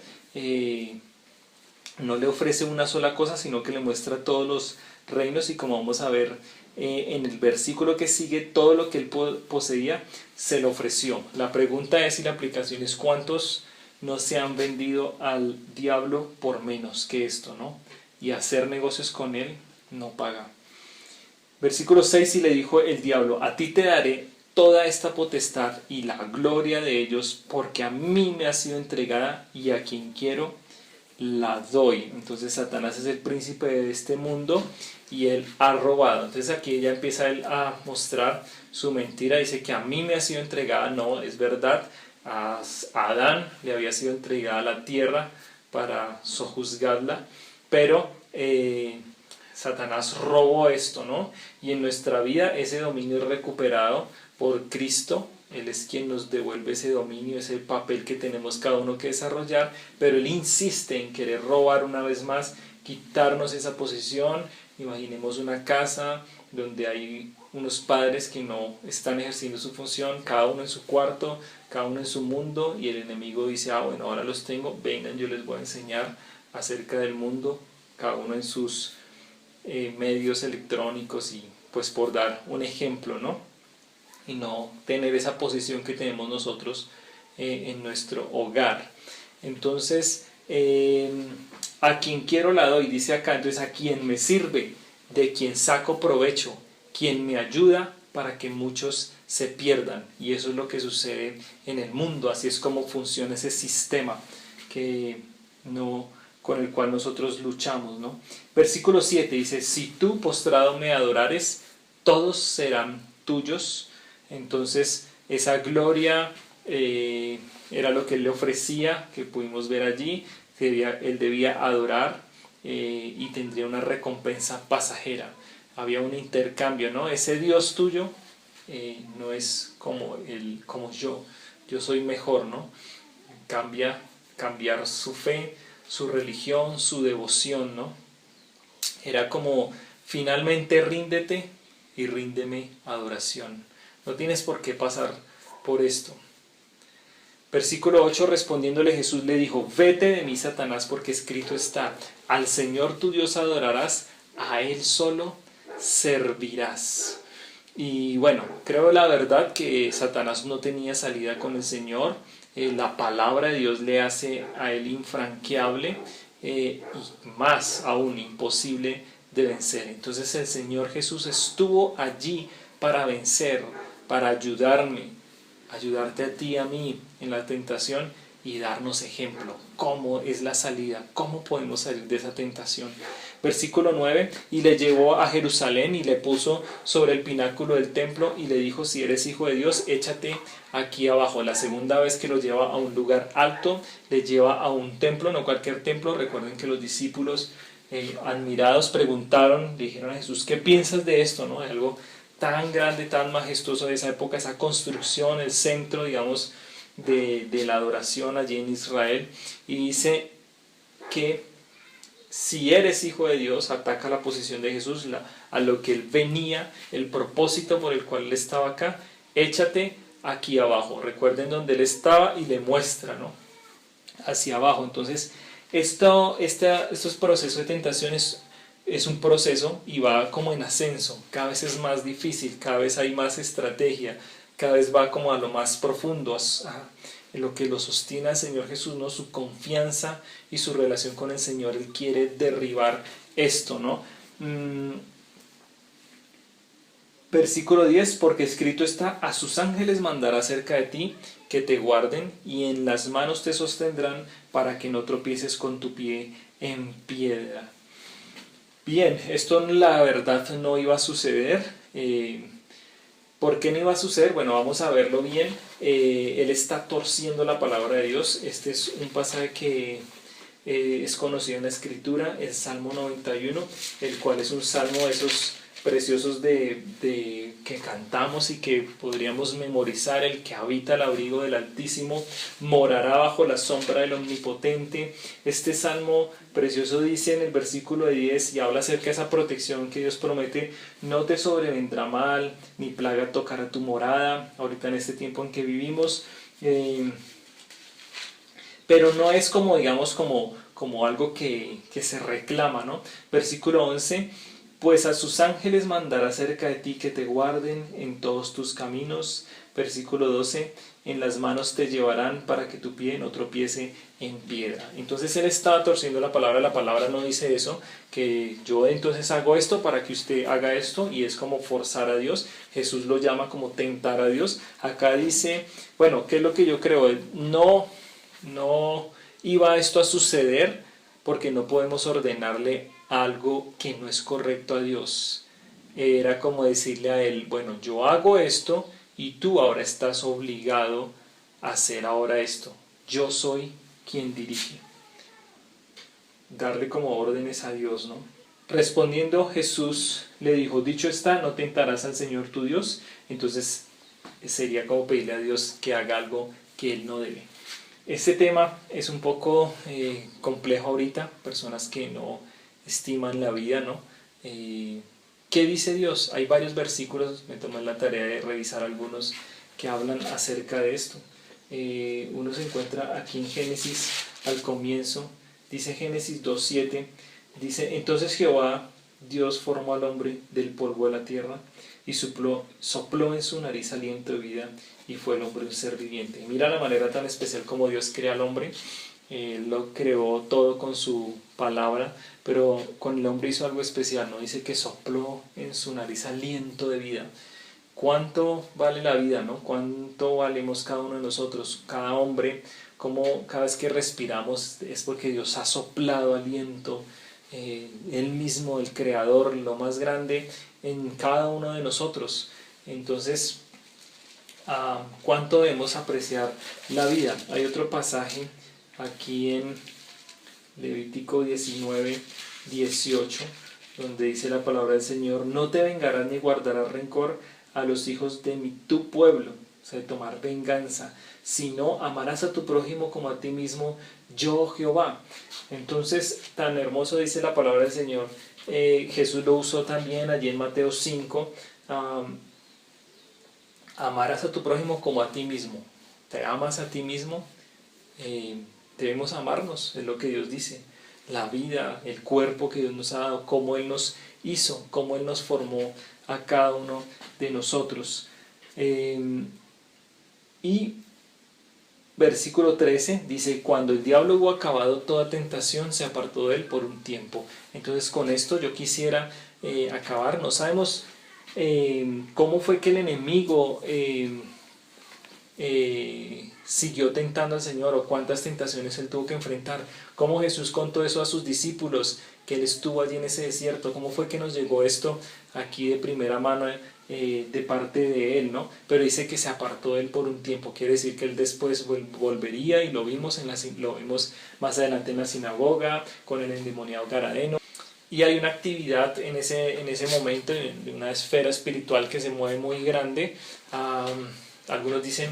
No le ofrece una sola cosa, sino que le muestra todos los reinos, y como vamos a ver en el versículo que sigue, todo lo que él poseía se lo ofreció. La pregunta es, y la aplicación es, ¿cuántos no se han vendido al diablo por menos que esto, ¿no? Y hacer negocios con él no paga. Versículo 6, y le dijo el diablo: a ti te daré toda esta potestad y la gloria de ellos, porque a mí me ha sido entregada y a quien quiero la doy. Entonces Satanás es el príncipe de este mundo y él ha robado. Entonces aquí ya empieza él a mostrar su mentira. Dice que a mí me ha sido entregada. No, es verdad. A Adán le había sido entregada la tierra para sojuzgarla, pero Satanás robó esto, ¿no? Y en nuestra vida ese dominio es recuperado por Cristo. Él es quien nos devuelve ese dominio, ese papel que tenemos cada uno que desarrollar, pero él insiste en querer robar una vez más, quitarnos esa posición. Imaginemos una casa donde hay unos padres que no están ejerciendo su función, cada uno en su cuarto, cada uno en su mundo, y el enemigo dice: bueno, ahora los tengo, vengan, yo les voy a enseñar acerca del mundo, cada uno en sus medios electrónicos, y pues por dar un ejemplo, ¿no? Y no tener esa posición que tenemos nosotros en nuestro hogar. Entonces, a quien quiero la doy, dice acá. Entonces, a quien me sirve, de quien saco provecho, quien me ayuda para que muchos se pierdan. Y eso es lo que sucede en el mundo. Así es como funciona ese sistema con el cual nosotros luchamos, ¿no? Versículo 7 dice: si tú postrado me adorares, todos serán tuyos. Entonces esa gloria era lo que él le ofrecía, que pudimos ver allí. Él debía adorar y tendría una recompensa pasajera. Había un intercambio, ¿no? Ese Dios tuyo no es como yo soy mejor, ¿no? Cambiar su fe, su religión, su devoción, ¿no? Era como: finalmente ríndete y ríndeme adoración. No tienes por qué pasar por esto. Versículo 8, respondiéndole Jesús le dijo: vete de mí, Satanás, porque escrito está: al Señor tu Dios adorarás, a Él solo servirás. Y bueno, creo la verdad que Satanás no tenía salida con el Señor. La palabra de Dios le hace a él infranqueable y más aún imposible de vencer. Entonces el Señor Jesús estuvo allí para vencer, para ayudarme, ayudarte a ti, a mí en la tentación, y darnos ejemplo, cómo es la salida, cómo podemos salir de esa tentación. Versículo 9, y le llevó a Jerusalén y le puso sobre el pináculo del templo y le dijo, si eres hijo de Dios, échate aquí abajo. La segunda vez que lo lleva a un lugar alto, le lleva a un templo, no cualquier templo. Recuerden que los discípulos admirados preguntaron, le dijeron a Jesús, ¿qué piensas de esto? ¿No? De algo tan grande, tan majestuoso de esa época, esa construcción, el centro, digamos, de la adoración allí en Israel. Y dice que si eres hijo de Dios, ataca la posición de Jesús, a lo que él venía, el propósito por el cual él estaba acá, échate aquí abajo. Recuerden donde él estaba y le muestra, ¿no? Hacia abajo. Entonces, estos procesos de tentaciones es un proceso y va como en ascenso, cada vez es más difícil, cada vez hay más estrategia, cada vez va como a lo más profundo, en lo que lo sostiene al Señor Jesús, ¿no? Su confianza y su relación con el Señor. Él quiere derribar esto, ¿no? Versículo 10, porque escrito está, a sus ángeles mandará cerca de ti, que te guarden, y en las manos te sostendrán, para que no tropieces con tu pie en piedra. Bien, esto la verdad no iba a suceder. ¿Por qué no iba a suceder? Bueno, vamos a verlo bien. Él está torciendo la palabra de Dios. Este es un pasaje que es conocido en la Escritura, el Salmo 91, el cual es un salmo de esos preciosos que cantamos y que podríamos memorizar. El que habita al abrigo del Altísimo morará bajo la sombra del Omnipotente. Este salmo precioso dice en el versículo 10 y habla acerca de esa protección que Dios promete: no te sobrevendrá mal, ni plaga tocará tu morada, ahorita en este tiempo en que vivimos. Pero no es como, digamos, como algo que se reclama, ¿no? Versículo 11, pues a sus ángeles mandará cerca de ti, que te guarden en todos tus caminos. Versículo 12, en las manos te llevarán para que tu pie no tropiece en piedra. Entonces él estaba torciendo la palabra no dice eso, que yo entonces hago esto para que usted haga esto, y es como forzar a Dios. Jesús lo llama como tentar a Dios. Acá dice, bueno, ¿qué es lo que yo creo? No iba esto a suceder porque no podemos ordenarle algo que no es correcto a Dios. Era como decirle a él, bueno, yo hago esto y tú ahora estás obligado a hacer ahora esto. Yo soy quien dirige. Darle como órdenes a Dios, ¿no? Respondiendo Jesús le dijo, dicho está, no tentarás al Señor tu Dios. Entonces sería como pedirle a Dios que haga algo que él no debe. Este tema es un poco complejo ahorita, personas que no estiman la vida, ¿no? ¿Qué dice Dios? Hay varios versículos, me tomé la tarea de revisar algunos que hablan acerca de esto. Uno se encuentra aquí en Génesis al comienzo, dice Génesis 2:7, dice, entonces Jehová Dios formó al hombre del polvo de la tierra y sopló en su nariz aliento de vida, y fue el hombre un ser viviente. Mira la manera tan especial como Dios crea al hombre. Lo creó todo con su palabra, pero con el hombre hizo algo especial, ¿no? Dice que sopló en su nariz aliento de vida. ¿Cuánto vale la vida, no? ¿Cuánto valemos cada uno de nosotros? Cada hombre, como cada vez que respiramos es porque Dios ha soplado aliento, Él mismo, el Creador, lo más grande en cada uno de nosotros. Entonces, ¿cuánto debemos apreciar la vida? Hay otro pasaje aquí en Levítico 19:18, donde dice la palabra del Señor, no te vengarás ni guardarás rencor a los hijos de tu pueblo, o sea, de tomar venganza, sino amarás a tu prójimo como a ti mismo, yo Jehová. Entonces, tan hermoso dice la palabra del Señor. Jesús lo usó también allí en Mateo 5, amarás a tu prójimo como a ti mismo. ¿Te amas a ti mismo? Debemos amarnos, es lo que Dios dice. La vida, el cuerpo que Dios nos ha dado, cómo Él nos hizo, cómo Él nos formó a cada uno de nosotros. Y versículo 13 dice, cuando el diablo hubo acabado toda tentación, se apartó de él por un tiempo. Entonces con esto yo quisiera acabar. No sabemos cómo fue que el enemigo siguió tentando al Señor o cuántas tentaciones Él tuvo que enfrentar. Cómo Jesús contó eso a sus discípulos, que Él estuvo allí en ese desierto. Cómo fue que nos llegó esto aquí de primera mano de parte de Él, ¿no? Pero dice que se apartó de Él por un tiempo. Quiere decir que Él después volvería, y lo vimos más adelante en la sinagoga con el endemoniado Gadareno. Y hay una actividad en ese momento, de una esfera espiritual que se mueve muy grande. Algunos dicen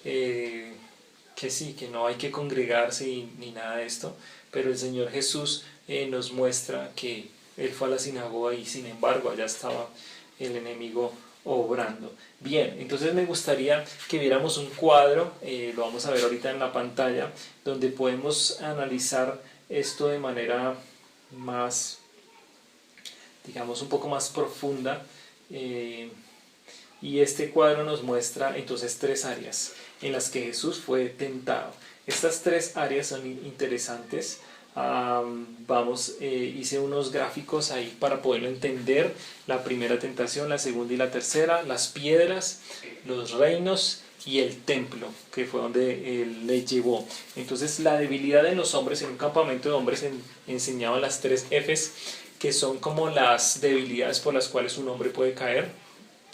que sí, que no hay que congregarse ni nada de esto, pero el Señor Jesús nos muestra que Él fue a la sinagoga y sin embargo allá estaba el enemigo obrando. Bien, entonces me gustaría que viéramos un cuadro, lo vamos a ver ahorita en la pantalla, donde podemos analizar esto de manera más, digamos, un poco más profunda. Y este cuadro nos muestra entonces 3 áreas en las que Jesús fue tentado. Estas 3 áreas son interesantes. Hice unos gráficos ahí para poderlo entender. La primera tentación, la segunda y la tercera, las piedras, los reinos y el templo, que fue donde Él le llevó. Entonces la debilidad de los hombres, en un campamento de hombres enseñaban las 3 Fs, que son como las debilidades por las cuales un hombre puede caer.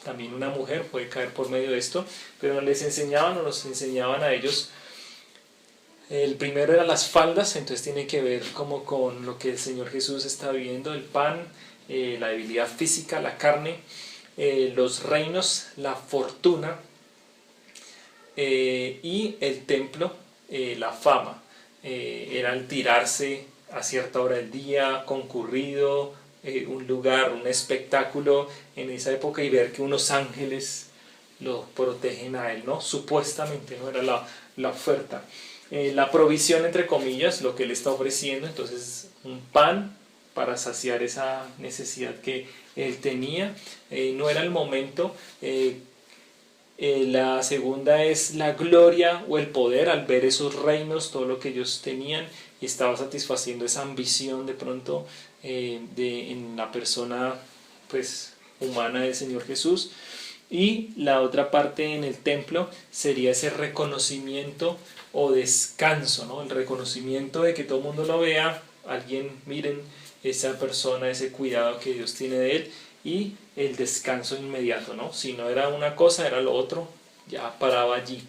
También una mujer puede caer por medio de esto, pero nos enseñaban a ellos. El primero era las faldas, entonces tiene que ver como con lo que el Señor Jesús está viviendo, el pan, la debilidad física, la carne, los reinos, la fortuna, y el templo, la fama. Era el tirarse a cierta hora del día, concurrido, un lugar, un espectáculo en esa época, y ver que unos ángeles lo protegen a él, ¿no? Supuestamente, ¿no? Era la oferta. La provisión, entre comillas, lo que él está ofreciendo, entonces un pan para saciar esa necesidad que él tenía. No era el momento. La segunda es la gloria o el poder, al ver esos reinos, todo lo que ellos tenían, y estaba satisfaciendo esa ambición de pronto en la persona pues humana del Señor Jesús. Y la otra parte en el templo sería ese reconocimiento o descanso, ¿no? El reconocimiento de que todo el mundo lo vea, miren esa persona, ese cuidado que Dios tiene de él, y el descanso inmediato, ¿no? Si no era una cosa, era lo otro, ya paraba allí.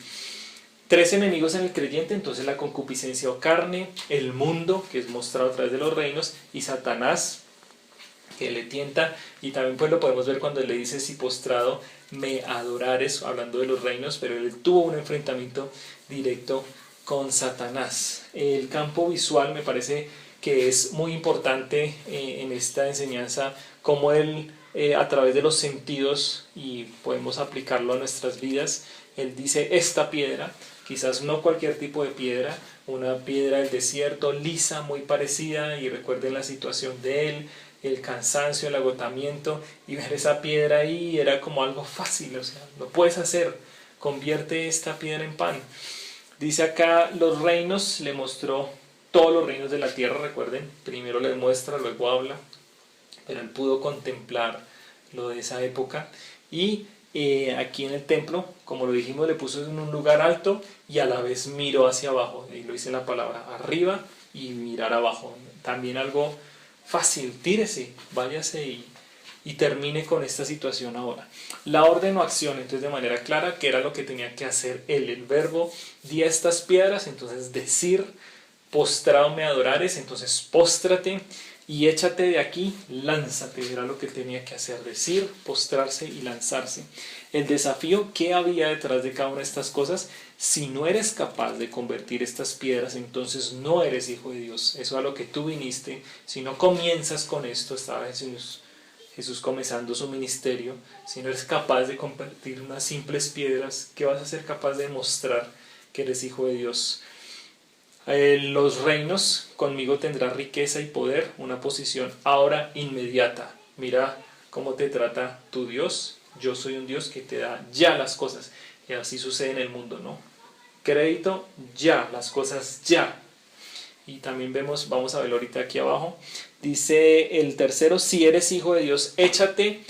3 enemigos en el creyente, entonces la concupiscencia o carne, el mundo, que es mostrado a través de los reinos, y Satanás, que le tienta. Y también pues lo podemos ver cuando él le dice: si postrado me adorares, hablando de los reinos, pero él tuvo un enfrentamiento directo con Satanás. El campo visual me parece que es muy importante en esta enseñanza, como él a través de los sentidos, y podemos aplicarlo a nuestras vidas. Él dice: esta piedra, quizás no cualquier tipo de piedra, una piedra del desierto, lisa, muy parecida, y recuerden la situación de él, el cansancio, el agotamiento, y ver esa piedra ahí era como algo fácil, o sea, lo puedes hacer, convierte esta piedra en pan. Dice acá los reinos, le mostró todos los reinos de la tierra, recuerden, primero les muestra, luego habla, pero él pudo contemplar lo de esa época. Y aquí en el templo, como lo dijimos, le puso en un lugar alto y a la vez miró hacia abajo, y lo dice la palabra, arriba y mirar abajo. También algo fácil, tírese, váyase y termine con esta situación ahora. La orden o acción, entonces de manera clara, que era lo que tenía que hacer él. El verbo: di a estas piedras, entonces decir, postrado me adorares, entonces póstrate, y échate de aquí, lánzate, era lo que tenía que hacer, decir, postrarse y lanzarse. El desafío: ¿qué había detrás de cada una de estas cosas? Si no eres capaz de convertir estas piedras, entonces no eres hijo de Dios. Eso es a lo que tú viniste. Si no comienzas con esto, estaba Jesús comenzando su ministerio, si no eres capaz de convertir unas simples piedras, ¿qué vas a ser capaz de mostrar que eres hijo de Dios? Los reinos: conmigo tendrás riqueza y poder, una posición ahora inmediata. Mira cómo te trata tu Dios. Yo soy un Dios que te da ya las cosas. Y así sucede en el mundo, ¿no? Crédito ya, las cosas ya. Y también vamos a verlo ahorita aquí abajo. Dice el tercero: si eres hijo de Dios, échate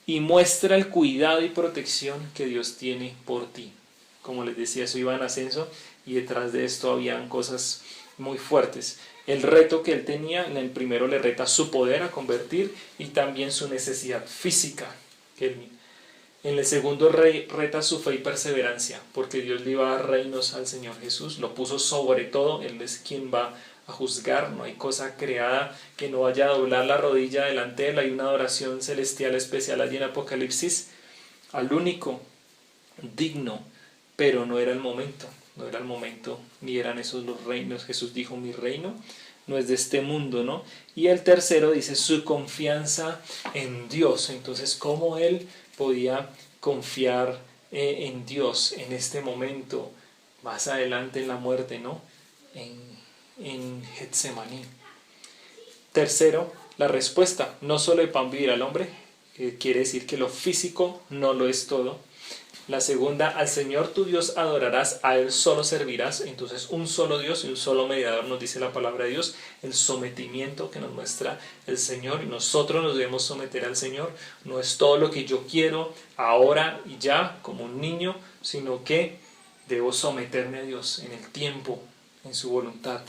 y muestra el cuidado y protección que Dios tiene por ti. como les decía, eso iba en ascenso y detrás de esto habían cosas muy fuertes. El reto que él tenía, en el primero le reta su poder a convertir y también su necesidad física. En el segundo reta su fe y perseverancia, porque Dios le iba a dar reinos al Señor Jesús, lo puso sobre todo, Él es quien va a juzgar, no hay cosa creada que no vaya a doblar la rodilla delante de Él. Hay una adoración celestial especial allí en Apocalipsis al único digno, pero no era el momento, ni eran esos los reinos. Jesús dijo, mi reino no es de este mundo, ¿no? Y el tercero dice su confianza en Dios. Entonces, ¿cómo él podía confiar en Dios en este momento, más adelante en la muerte, ¿no? En Getsemaní. Tercero, la respuesta, no solo de pan vivirá el hombre, quiere decir que lo físico no lo es todo. La segunda, al Señor tu Dios adorarás, a Él solo servirás. Entonces un solo Dios y un solo mediador, nos dice la palabra de Dios, el sometimiento que nos muestra el Señor, y nosotros nos debemos someter al Señor. No es todo lo que yo quiero ahora y ya como un niño, sino que debo someterme a Dios en el tiempo, en su voluntad.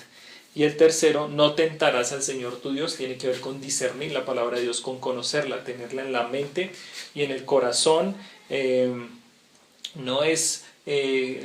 Y el tercero, no tentarás al Señor tu Dios, tiene que ver con discernir la palabra de Dios, con conocerla, tenerla en la mente y en el corazón. No es,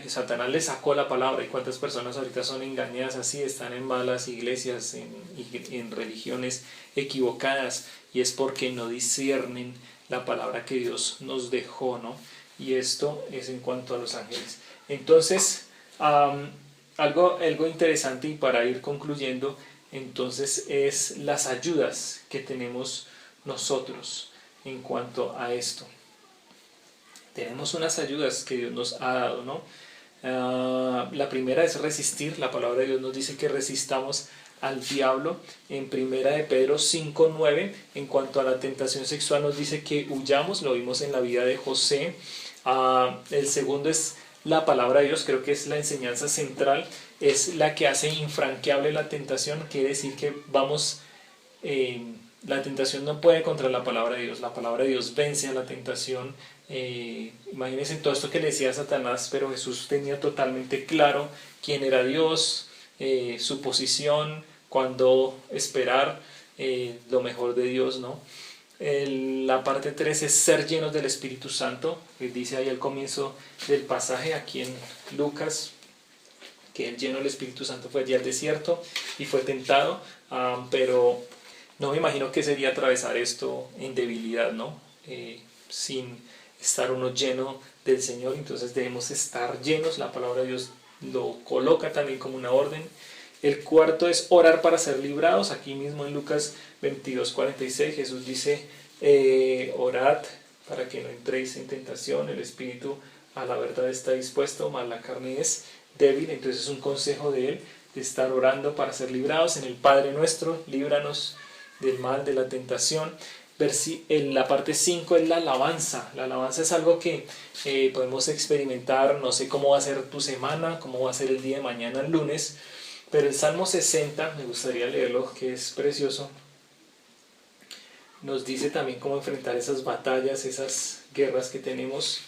Satanás le sacó la palabra, y cuántas personas ahorita son engañadas así, están en malas iglesias, en religiones equivocadas, y es porque no disciernen la palabra que Dios nos dejó, ¿no? Y esto es en cuanto a los ángeles. Entonces, algo interesante, y para ir concluyendo, entonces es las ayudas que tenemos nosotros en cuanto a esto. Tenemos unas ayudas que Dios nos ha dado, ¿no? La primera es resistir. La palabra de Dios nos dice que resistamos al diablo. En primera de Pedro 5:9, en cuanto a la tentación sexual, nos dice que huyamos. Lo vimos en la vida de José. El segundo es la palabra de Dios. Creo que es la enseñanza central. Es la que hace infranqueable la tentación. Quiere decir que la tentación no puede contra la palabra de Dios. La palabra de Dios vence a la tentación. Imagínense todo esto que le decía Satanás, pero Jesús tenía totalmente claro quién era Dios, su posición, cuándo esperar lo mejor de Dios, ¿no? La parte 3 es ser llenos del Espíritu Santo. Dice ahí al comienzo del pasaje, aquí en Lucas, que el lleno del Espíritu Santo fue allí al desierto y fue tentado, pero no me imagino que sería atravesar esto en debilidad, ¿no? Sin estar uno lleno del Señor. Entonces debemos estar llenos. La palabra de Dios lo coloca también como una orden. El cuarto es orar para ser librados. Aquí mismo en Lucas 22:46 Jesús dice, orad para que no entréis en tentación. El espíritu a la verdad está dispuesto, mas la carne es débil. Entonces es un consejo de él, de estar orando para ser librados. En el Padre nuestro, líbranos del mal, de la tentación. En la parte 5 es la alabanza. La alabanza es algo que podemos experimentar. No sé cómo va a ser tu semana, cómo va a ser el día de mañana, el lunes, pero el Salmo 60, me gustaría leerlo, que es precioso. Nos dice también cómo enfrentar esas batallas, esas guerras que tenemos.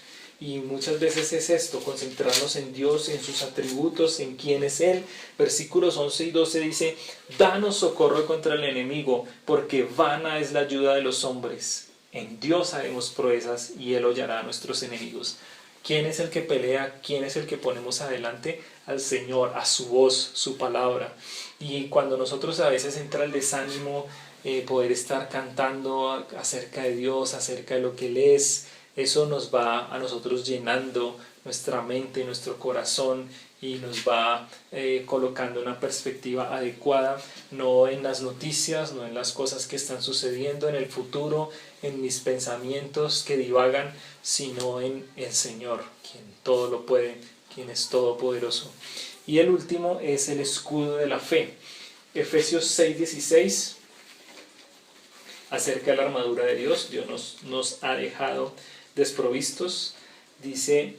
Y muchas veces es esto, concentrarnos en Dios, en sus atributos, en quién es Él. Versículos 11 y 12 dice, danos socorro contra el enemigo, porque vana es la ayuda de los hombres. En Dios haremos proezas y Él hollará a nuestros enemigos. ¿Quién es el que pelea? ¿Quién es el que ponemos adelante? Al Señor, a su voz, su palabra. Y cuando nosotros a veces entra el desánimo, poder estar cantando acerca de Dios, acerca de lo que Él es, eso nos va a nosotros llenando nuestra mente, nuestro corazón, y nos va colocando una perspectiva adecuada, no en las noticias, no en las cosas que están sucediendo en el futuro, en mis pensamientos que divagan, sino en el Señor, quien todo lo puede, quien es todopoderoso. Y el último es el escudo de la fe. Efesios 6:16, acerca de la armadura de Dios. Dios nos ha dejado desprovistos. Dice,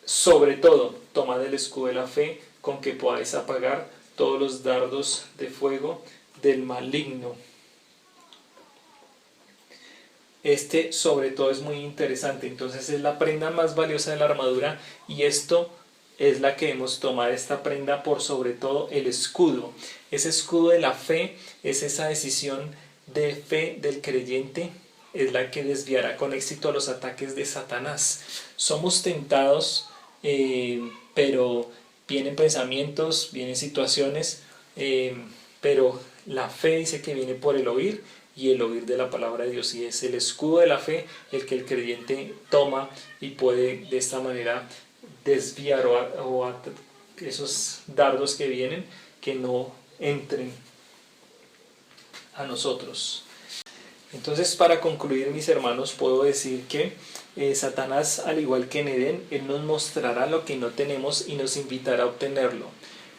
sobre todo, tomad el escudo de la fe, con que podáis apagar todos los dardos de fuego del maligno. Este sobre todo es muy interesante. Entonces es la prenda más valiosa de la armadura, y esto es la que debemos tomar esta prenda por sobre todo el escudo. Ese escudo de la fe es esa decisión de fe del creyente, es la que desviará con éxito a los ataques de Satanás. Somos tentados, pero vienen pensamientos, vienen situaciones, pero la fe dice que viene por el oír, y el oír de la palabra de Dios, y es el escudo de la fe el que el creyente toma y puede de esta manera desviar esos dardos que vienen, que no entren a nosotros. Entonces, para concluir, mis hermanos, puedo decir que Satanás, al igual que en Edén, él nos mostrará lo que no tenemos y nos invitará a obtenerlo.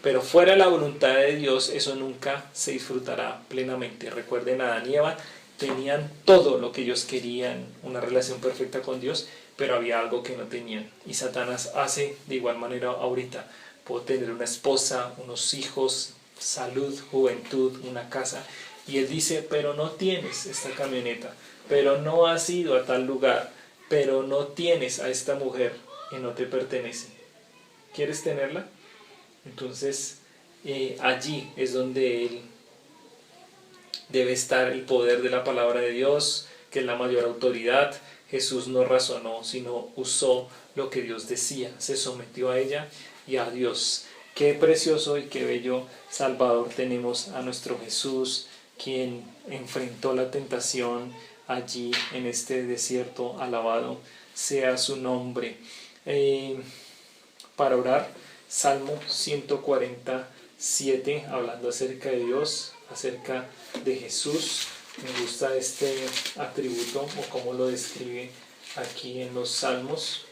Pero fuera de la voluntad de Dios, eso nunca se disfrutará plenamente. Recuerden, Adán y Eva tenían todo lo que ellos querían, una relación perfecta con Dios, pero había algo que no tenían. Y Satanás hace de igual manera ahorita. Puedo tener una esposa, unos hijos, salud, juventud, una casa. Y él dice, pero no tienes esta camioneta, pero no has ido a tal lugar, pero no tienes a esta mujer que no te pertenece. ¿Quieres tenerla? Entonces allí es donde él debe estar el poder de la palabra de Dios, que es la mayor autoridad. Jesús no razonó, sino usó lo que Dios decía, se sometió a ella y a Dios. Qué precioso y qué bello Salvador tenemos a nuestro Jesús, quien enfrentó la tentación allí en este desierto. Alabado sea su nombre. Para orar, Salmo 147, hablando acerca de Dios, acerca de Jesús. Me gusta este atributo o cómo lo describe aquí en los Salmos.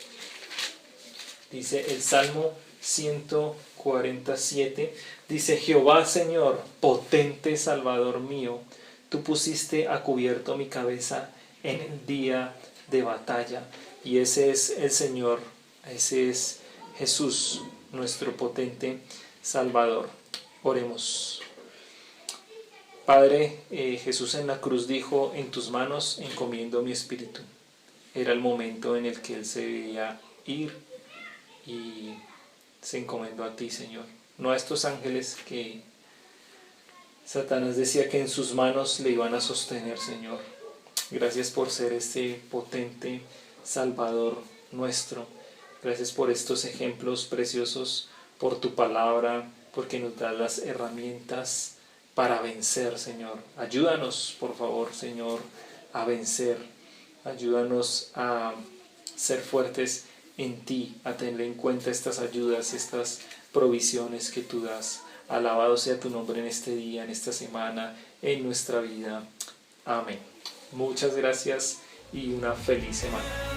Dice el Salmo 147, dice: Jehová Señor, potente Salvador mío, tú pusiste a cubierto mi cabeza en el día de batalla. Y ese es el Señor, ese es Jesús, nuestro potente Salvador. Oremos. Padre, Jesús en la cruz dijo: en tus manos encomiendo mi espíritu. Era el momento en el que él se veía ir y se encomendó a ti, Señor. No a estos ángeles que Satanás decía que en sus manos le iban a sostener, Señor. Gracias por ser este potente Salvador nuestro. Gracias por estos ejemplos preciosos, por tu palabra, porque nos das las herramientas para vencer, Señor. Ayúdanos, por favor, Señor, a vencer. Ayúdanos a ser fuertes en ti, a tener en cuenta estas ayudas, estas provisiones que tú das. Alabado sea tu nombre en este día, en esta semana, en nuestra vida. Amén. Muchas gracias y una feliz semana.